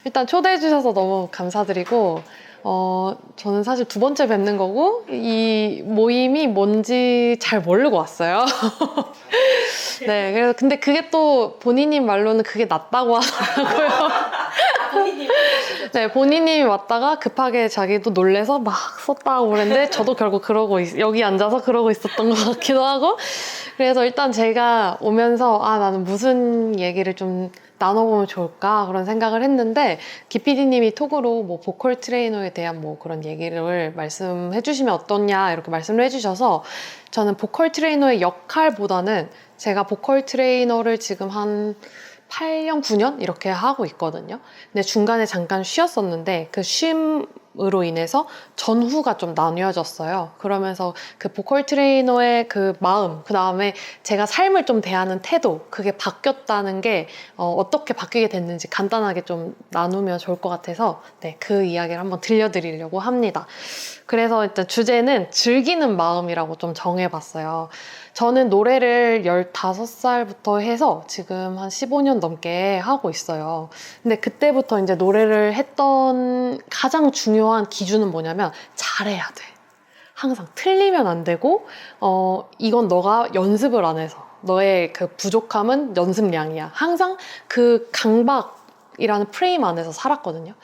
일단 초대해 주셔서 너무 감사드리고 저는 사실 두 번째 뵙는 거고 이 모임이 뭔지 잘 모르고 왔어요. 네, 그래서 근데 그게 또 본인님 말로는 그게 낫다고 하더라고요. 네, 본인이 왔다가 급하게 자기도 놀래서 막 썼다고 그랬는데 저도 결국 여기 앉아서 그러고 있었던 것 같기도 하고 그래서 일단 제가 오면서 나는 무슨 얘기를 좀 나눠보면 좋을까 그런 생각을 했는데 기피디님이 톡으로 뭐 보컬 트레이너에 대한 뭐 그런 얘기를 말씀해 주시면 어떠냐 이렇게 말씀을 해주셔서 저는 보컬 트레이너의 역할보다는 제가 보컬 트레이너를 지금 한 8년, 9년 이렇게 하고 있거든요. 근데 중간에 잠깐 쉬었었는데 그 쉼으로 인해서 전후가 좀 나뉘어졌어요. 그러면서 그 보컬 트레이너의 그 마음, 그 다음에 제가 삶을 좀 대하는 태도, 그게 바뀌었다는 게 어떻게 바뀌게 됐는지 간단하게 좀 나누면 좋을 것 같아서 네, 그 이야기를 한번 들려드리려고 합니다. 그래서 일단 주제는 즐기는 마음이라고 좀 정해봤어요. 저는 노래를 15살부터 해서 지금 한 15년 넘게 하고 있어요. 근데 그때부터 이제 노래를 했던 가장 중요한 기준은 뭐냐면 잘해야 돼. 항상 틀리면 안 되고 이건 너가 연습을 안 해서 너의 그 부족함은 연습량이야. 항상 그 강박이라는 프레임 안에서 살았거든요.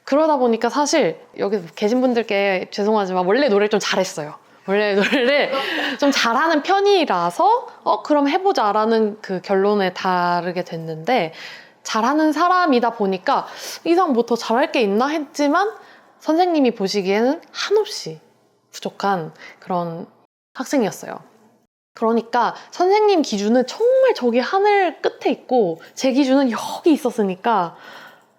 그러다 보니까 사실 여기 계신 분들께 죄송하지만 원래 노래를 좀 잘했어요. 원래 노래를 좀 잘하는 편이라서 그럼 해보자라는 그 결론에 다르게 됐는데 잘하는 사람이다 보니까 이상 뭐 더 잘할 게 있나 했지만 선생님이 보시기에는 한없이 부족한 그런 학생이었어요. 그러니까 선생님 기준은 정말 저기 하늘 끝에 있고 제 기준은 여기 있었으니까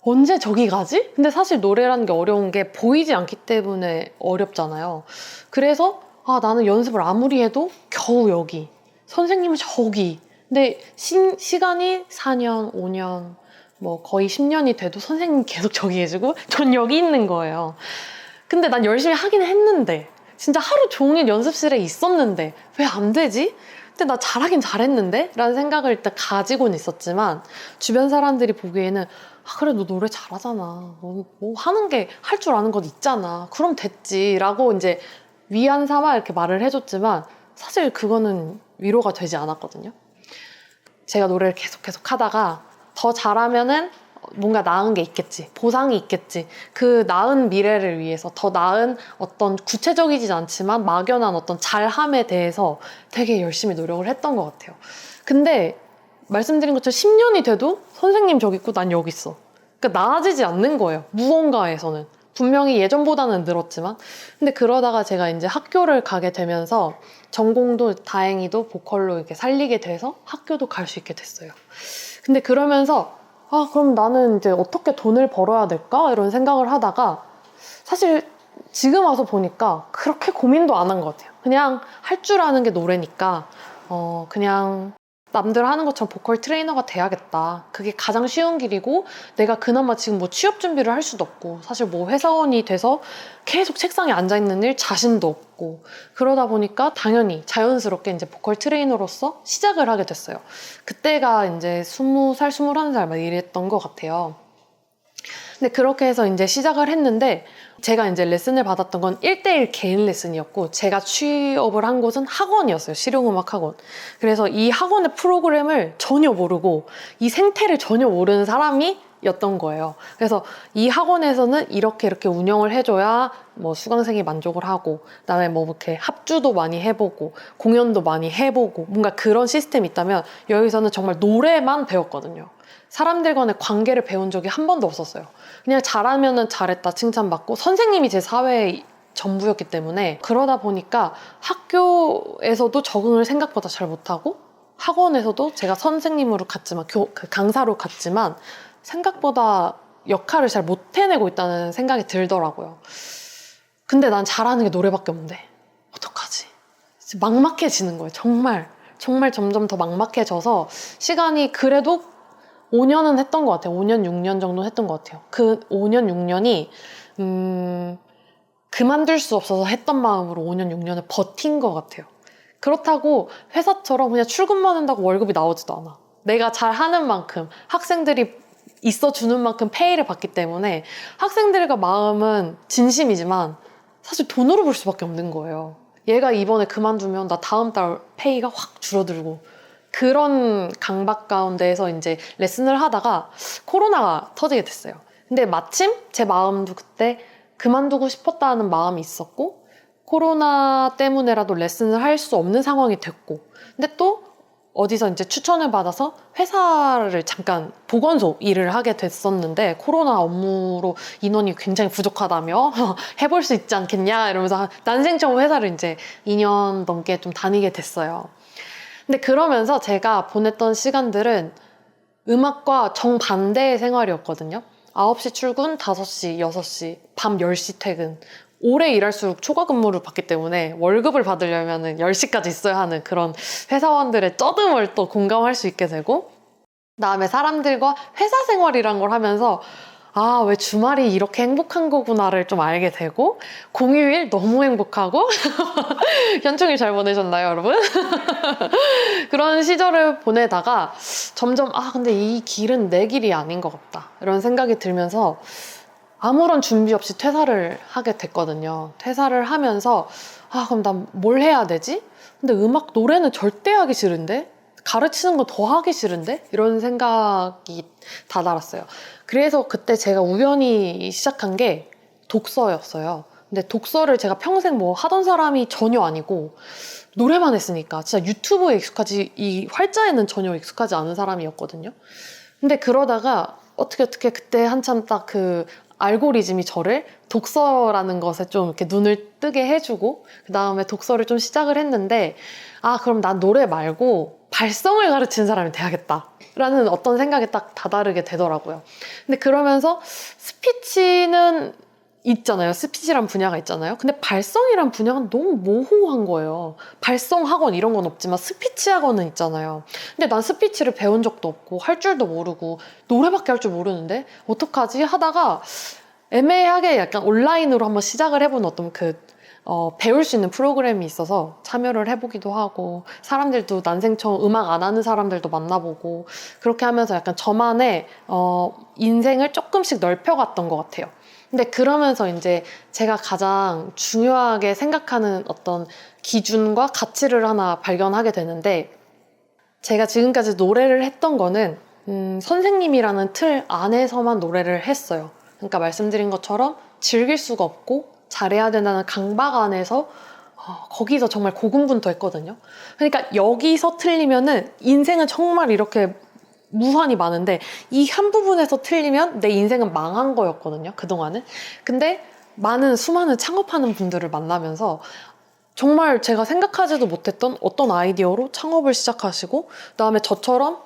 언제 저기 가지? 근데 사실 노래라는 게 어려운 게 보이지 않기 때문에 어렵잖아요. 그래서 나는 연습을 아무리 해도 겨우 여기. 선생님은 저기. 근데 시간이 4년, 5년, 뭐 거의 10년이 돼도 선생님 계속 저기 해주고 전 여기 있는 거예요. 근데 난 열심히 하긴 했는데 진짜 하루 종일 연습실에 있었는데 왜 안 되지? 근데 나 잘하긴 잘했는데? 라는 생각을 일단 가지고는 있었지만 주변 사람들이 보기에는 그래 너 노래 잘하잖아. 뭐 하는 게 할 줄 아는 것 있잖아. 그럼 됐지. 라고 이제 위안 삼아 이렇게 말을 해줬지만 사실 그거는 위로가 되지 않았거든요. 제가 노래를 계속 하다가 더 잘하면은 뭔가 나은 게 있겠지. 보상이 있겠지. 그 나은 미래를 위해서 더 나은 어떤 구체적이진 않지만 막연한 어떤 잘함에 대해서 되게 열심히 노력을 했던 것 같아요. 근데 말씀드린 것처럼 10년이 돼도 선생님 저기 있고 난 여기 있어. 그러니까 나아지지 않는 거예요. 무언가에서는. 분명히 예전보다는 늘었지만. 근데 그러다가 제가 이제 학교를 가게 되면서 전공도 다행히도 보컬로 이렇게 살리게 돼서 학교도 갈 수 있게 됐어요. 근데 그러면서 그럼 나는 이제 어떻게 돈을 벌어야 될까? 이런 생각을 하다가 사실 지금 와서 보니까 그렇게 고민도 안 한 것 같아요. 그냥 할 줄 아는 게 노래니까 그냥 남들 하는 것처럼 보컬 트레이너가 돼야겠다. 그게 가장 쉬운 길이고 내가 그나마 지금 뭐 취업 준비를 할 수도 없고 사실 뭐 회사원이 돼서 계속 책상에 앉아있는 일 자신도 없고 그러다 보니까 당연히 자연스럽게 이제 보컬 트레이너로서 시작을 하게 됐어요. 그때가 이제 20살, 21살 막 이랬던 것 같아요. 근데 그렇게 해서 이제 시작을 했는데 제가 이제 레슨을 받았던 건 1대1 개인 레슨이었고 제가 취업을 한 곳은 학원이었어요. 실용음악 학원. 그래서 이 학원의 프로그램을 전혀 모르고 이 생태를 전혀 모르는 사람이 였던 거예요. 그래서 이 학원에서는 이렇게 운영을 해줘야 뭐 수강생이 만족을 하고 그다음에 뭐 이렇게 합주도 많이 해보고 공연도 많이 해보고 뭔가 그런 시스템이 있다면 여기서는 정말 노래만 배웠거든요. 사람들 간의 관계를 배운 적이 한 번도 없었어요. 그냥 잘하면은 잘했다 칭찬받고 선생님이 제 사회의 전부였기 때문에 그러다 보니까 학교에서도 적응을 생각보다 잘 못하고 학원에서도 제가 선생님으로 갔지만 그 강사로 갔지만 생각보다 역할을 잘 못 해내고 있다는 생각이 들더라고요. 근데 난 잘하는 게 노래밖에 없는데 어떡하지? 막막해지는 거예요. 정말 점점 더 막막해져서 시간이 그래도 5년은 했던 것 같아요. 5년, 6년 정도 했던 것 같아요. 그 5년, 6년이 그만둘 수 없어서 했던 마음으로 5년, 6년을 버틴 것 같아요. 그렇다고 회사처럼 그냥 출근만 한다고 월급이 나오지도 않아. 내가 잘하는 만큼 학생들이 있어주는 만큼 페이를 받기 때문에 학생들과 마음은 진심이지만 사실 돈으로 벌 수밖에 없는 거예요. 얘가 이번에 그만두면 나 다음 달 페이가 확 줄어들고, 그런 강박 가운데에서 이제 레슨을 하다가 코로나가 터지게 됐어요. 근데 마침 제 마음도 그때 그만두고 싶었다는 마음이 있었고, 코로나 때문에라도 레슨을 할 수 없는 상황이 됐고, 근데 또 어디서 이제 추천을 받아서 회사를 잠깐 보건소 일을 하게 됐었는데, 코로나 업무로 인원이 굉장히 부족하다며 해볼 수 있지 않겠냐 이러면서 난생 처음 회사를 이제 2년 넘게 좀 다니게 됐어요. 근데 그러면서 제가 보냈던 시간들은 음악과 정반대의 생활이었거든요. 9시 출근, 5시, 6시, 밤 10시 퇴근. 오래 일할수록 초과 근무를 받기 때문에 월급을 받으려면 10시까지 있어야 하는 그런 회사원들의 쩌듦을 또 공감할 수 있게 되고, 그다음에 사람들과 회사 생활이란 걸 하면서 아, 왜 주말이 이렇게 행복한 거구나를 좀 알게 되고, 공휴일 너무 행복하고 연초일 잘 보내셨나요, 여러분? 그런 시절을 보내다가 점점 근데 이 길은 내 길이 아닌 것 같다 이런 생각이 들면서 아무런 준비 없이 퇴사를 하게 됐거든요. 퇴사를 하면서 그럼 난 뭘 해야 되지? 근데 음악, 노래는 절대 하기 싫은데? 가르치는 거 더 하기 싫은데? 이런 생각이 다다랐어요. 그래서 그때 제가 우연히 시작한 게 독서였어요. 근데 독서를 제가 평생 뭐 하던 사람이 전혀 아니고 노래만 했으니까 진짜 유튜브에 익숙하지 이 활자에는 전혀 익숙하지 않은 사람이었거든요. 근데 그러다가 어떻게 그때 한참 딱 그 알고리즘이 저를 독서라는 것에 좀 이렇게 눈을 뜨게 해주고, 그 다음에 독서를 좀 시작을 했는데, 그럼 난 노래 말고 발성을 가르치는 사람이 돼야겠다 라는 어떤 생각이 딱 다다르게 되더라고요. 근데 그러면서 스피치는 있잖아요. 스피치란 분야가 있잖아요. 근데 발성이란 분야가 너무 모호한 거예요. 발성 학원 이런 건 없지만 스피치 학원은 있잖아요. 근데 난 스피치를 배운 적도 없고 할 줄도 모르고 노래밖에 할 줄 모르는데 어떡하지 하다가 애매하게 약간 온라인으로 한번 시작을 해본 어떤 배울 수 있는 프로그램이 있어서 참여를 해보기도 하고, 사람들도 난생 처음 음악 안 하는 사람들도 만나보고, 그렇게 하면서 약간 저만의 인생을 조금씩 넓혀갔던 것 같아요. 근데 그러면서 이제 제가 가장 중요하게 생각하는 어떤 기준과 가치를 하나 발견하게 되는데, 제가 지금까지 노래를 했던 거는 선생님이라는 틀 안에서만 노래를 했어요. 그러니까 말씀드린 것처럼 즐길 수가 없고 잘해야 된다는 강박 안에서 거기서 정말 고군분투했거든요. 그러니까 여기서 틀리면은 인생은 정말 이렇게 무한히 많은데 이 한 부분에서 틀리면 내 인생은 망한 거였거든요, 그동안은. 근데 수많은 창업하는 분들을 만나면서 정말 제가 생각하지도 못했던 어떤 아이디어로 창업을 시작하시고, 그다음에 저처럼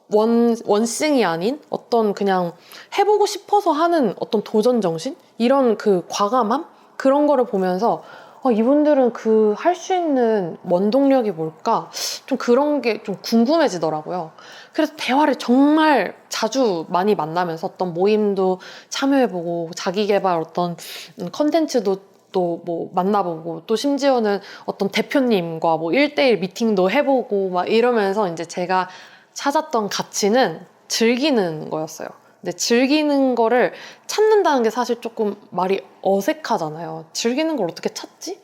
원싱이 아닌 어떤 그냥 해보고 싶어서 하는 어떤 도전 정신? 이런 그 과감함? 그런 거를 보면서 이분들은 할 수 있는 원동력이 뭘까? 좀 그런 게 좀 궁금해지더라고요. 그래서 대화를 정말 자주 많이 만나면서 어떤 모임도 참여해보고, 자기 개발 어떤 컨텐츠도 또 뭐 만나보고, 또 심지어는 어떤 대표님과 뭐 1대1 미팅도 해보고 막 이러면서 이제 제가 찾았던 가치는 즐기는 거였어요. 근데 즐기는 거를 찾는다는 게 사실 조금 말이 어색하잖아요. 즐기는 걸 어떻게 찾지?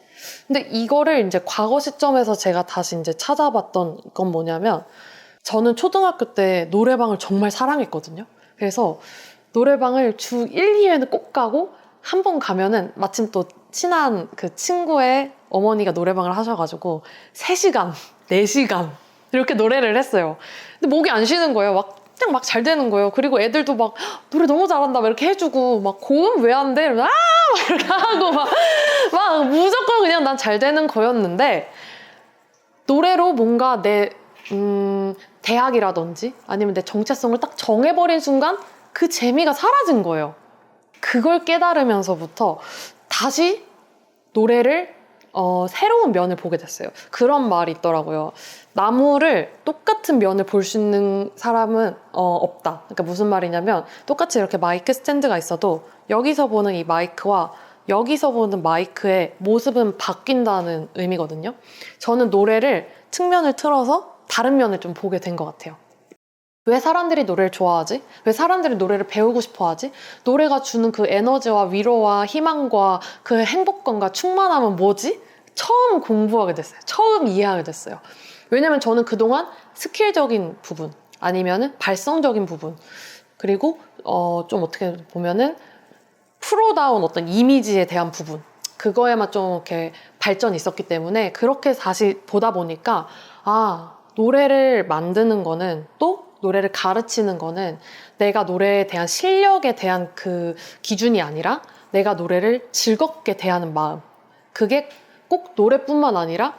근데 이거를 이제 과거 시점에서 제가 다시 이제 찾아봤던 건 뭐냐면, 저는 초등학교 때 노래방을 정말 사랑했거든요. 그래서 노래방을 주 1, 2회는 꼭 가고, 한 번 가면은 마침 또 친한 그 친구의 어머니가 노래방을 하셔가지고 3시간, 4시간 이렇게 노래를 했어요. 근데 목이 안 쉬는 거예요. 그냥 막 잘 되는 거예요. 그리고 애들도 막 노래 너무 잘한다 막 이렇게 해주고, 막 고음 왜 안 돼? 이러면 막 이렇게 하고 막 무조건 그냥 난 잘 되는 거였는데, 노래로 뭔가 내 대학이라든지 아니면 내 정체성을 딱 정해버린 순간 그 재미가 사라진 거예요. 그걸 깨달으면서부터 다시 노래를 새로운 면을 보게 됐어요. 그런 말이 있더라고요. 나무를 똑같은 면을 볼 수 있는 사람은 없다. 그러니까 무슨 말이냐면, 똑같이 이렇게 마이크 스탠드가 있어도 여기서 보는 이 마이크와 여기서 보는 마이크의 모습은 바뀐다는 의미거든요. 저는 노래를 측면을 틀어서 다른 면을 좀 보게 된 것 같아요. 왜 사람들이 노래를 좋아하지? 왜 사람들이 노래를 배우고 싶어 하지? 노래가 주는 그 에너지와 위로와 희망과 그 행복감과 충만함은 뭐지? 처음 공부하게 됐어요. 처음 이해하게 됐어요. 왜냐면 저는 그동안 스킬적인 부분, 아니면은 발성적인 부분, 그리고 좀 어떻게 보면은 프로다운 어떤 이미지에 대한 부분, 그거에만 좀 이렇게 발전이 있었기 때문에 그렇게 다시 보다 보니까 노래를 만드는 거는, 또 노래를 가르치는 거는 내가 노래에 대한 실력에 대한 그 기준이 아니라 내가 노래를 즐겁게 대하는 마음, 그게 꼭 노래뿐만 아니라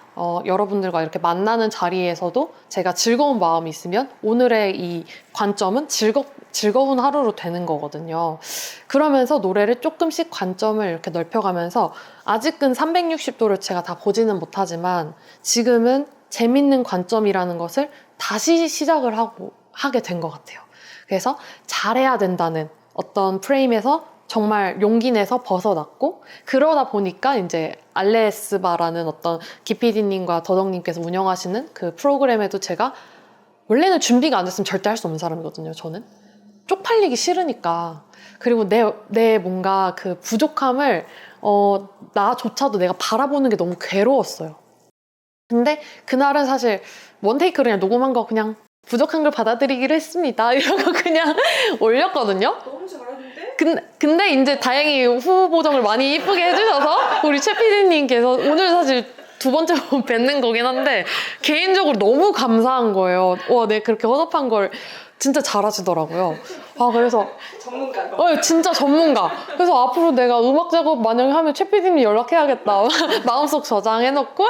여러분들과 이렇게 만나는 자리에서도 제가 즐거운 마음이 있으면 오늘의 이 관점은 즐거운 하루로 되는 거거든요. 그러면서 노래를 조금씩 관점을 이렇게 넓혀가면서 아직은 360도를 제가 다 보지는 못하지만 지금은 재밌는 관점이라는 것을 다시 시작을 하게 된 것 같아요. 그래서 잘해야 된다는 어떤 프레임에서 정말 용기 내서 벗어났고, 그러다 보니까 이제 알레스바라는 어떤 기피디님과 더덕님께서 운영하시는 그 프로그램에도 제가, 원래는 준비가 안 됐으면 절대 할 수 없는 사람이거든요. 저는 쪽팔리기 싫으니까. 그리고 내 뭔가 그 부족함을 나조차도 내가 바라보는 게 너무 괴로웠어요. 근데 그날은 사실 원테이크를 그냥 녹음한 거, 그냥 부족한 걸 받아들이기로 했습니다 이러고 그냥 올렸거든요. 너무 잘하는데? 근데 이제 다행히 후보정을 많이 이쁘게 해주셔서 우리 최 PD님께서, 오늘 사실 두 번째 뵙는 거긴 한데 개인적으로 너무 감사한 거예요. 와, 내가 그렇게 허접한 걸 진짜 잘하시더라고요. 그래서 전문가. 진짜 전문가. 그래서 앞으로 내가 음악 작업 만약에 하면 최 PD님 연락해야겠다. 마음속 저장해놓고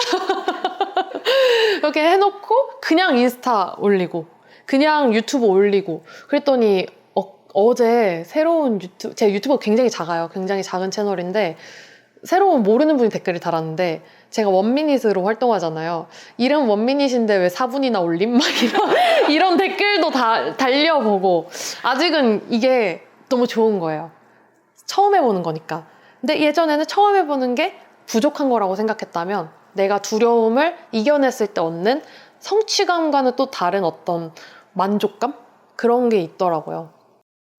이렇게 해놓고 그냥 인스타 올리고 그냥 유튜브 올리고 그랬더니 어제 새로운 제 유튜브가 굉장히 작아요. 굉장히 작은 채널인데 새로운 모르는 분이 댓글을 달았는데, 제가 원미닛으로 활동하잖아요. 이름 원미닛인데 왜 4분이나 올림? 막 이런 댓글도 다 달려보고, 아직은 이게 너무 좋은 거예요. 처음 해보는 거니까. 근데 예전에는 처음 해보는 게 부족한 거라고 생각했다면 내가 두려움을 이겨냈을 때 얻는 성취감과는 또 다른 어떤 만족감? 그런 게 있더라고요.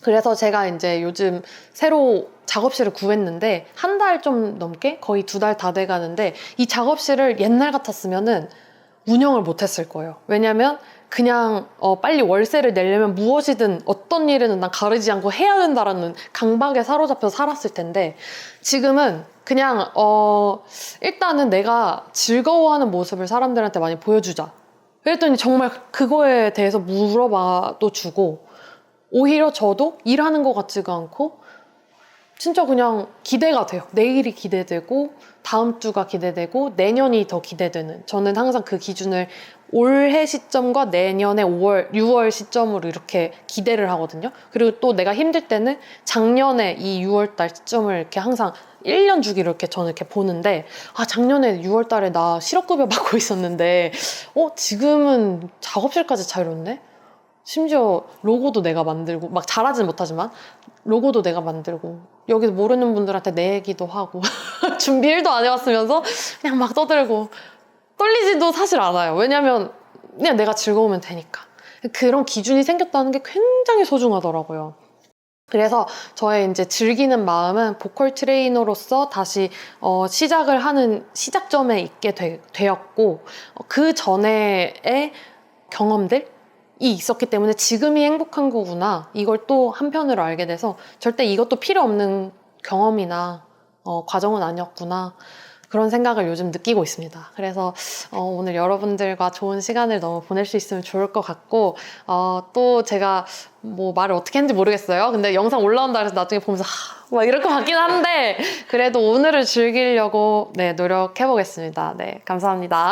그래서 제가 이제 요즘 새로 작업실을 구했는데 한 달 좀 넘게, 거의 2달 다 돼가는데, 이 작업실을 옛날 같았으면은 운영을 못했을 거예요. 왜냐면 그냥 빨리 월세를 내려면 무엇이든 어떤 일에는 난 가르지 않고 해야 된다라는 강박에 사로잡혀서 살았을 텐데, 지금은 그냥 일단은 내가 즐거워하는 모습을 사람들한테 많이 보여주자. 그랬더니 정말 그거에 대해서 물어봐도 주고, 오히려 저도 일하는 것 같지가 않고 진짜 그냥 기대가 돼요. 내일이 기대되고 다음 주가 기대되고 내년이 더 기대되는, 저는 항상 그 기준을 올해 시점과 내년에 6월 시점으로 이렇게 기대를 하거든요. 그리고 또 내가 힘들 때는 작년에 이 6월달 시점을 이렇게 항상 1년 주기로 이렇게 저는 이렇게 보는데, 작년에 6월달에 나 실업급여 받고 있었는데 지금은 작업실까지 차렸네? 심지어 로고도 내가 만들고, 막 잘하진 못하지만 로고도 내가 만들고, 여기서 모르는 분들한테 내 얘기도 하고 준비 1도 안 해왔으면서 그냥 막 떠들고, 떨리지도 사실 않아요. 왜냐면 그냥 내가 즐거우면 되니까. 그런 기준이 생겼다는 게 굉장히 소중하더라고요. 그래서 저의 이제 즐기는 마음은 보컬 트레이너로서 다시 시작을 하는 시작점에 있게 되었고, 그 전에의 경험들이 있었기 때문에 지금이 행복한 거구나, 이걸 또 한편으로 알게 돼서 절대 이것도 필요 없는 경험이나 과정은 아니었구나, 그런 생각을 요즘 느끼고 있습니다. 그래서 오늘 여러분들과 좋은 시간을 너무 보낼 수 있으면 좋을 것 같고, 또 제가 뭐 말을 어떻게 했는지 모르겠어요. 근데 영상 올라온다 해서 나중에 보면서 막 이럴 것 같긴 한데, 그래도 오늘을 즐기려고 노력해 보겠습니다. 네, 감사합니다.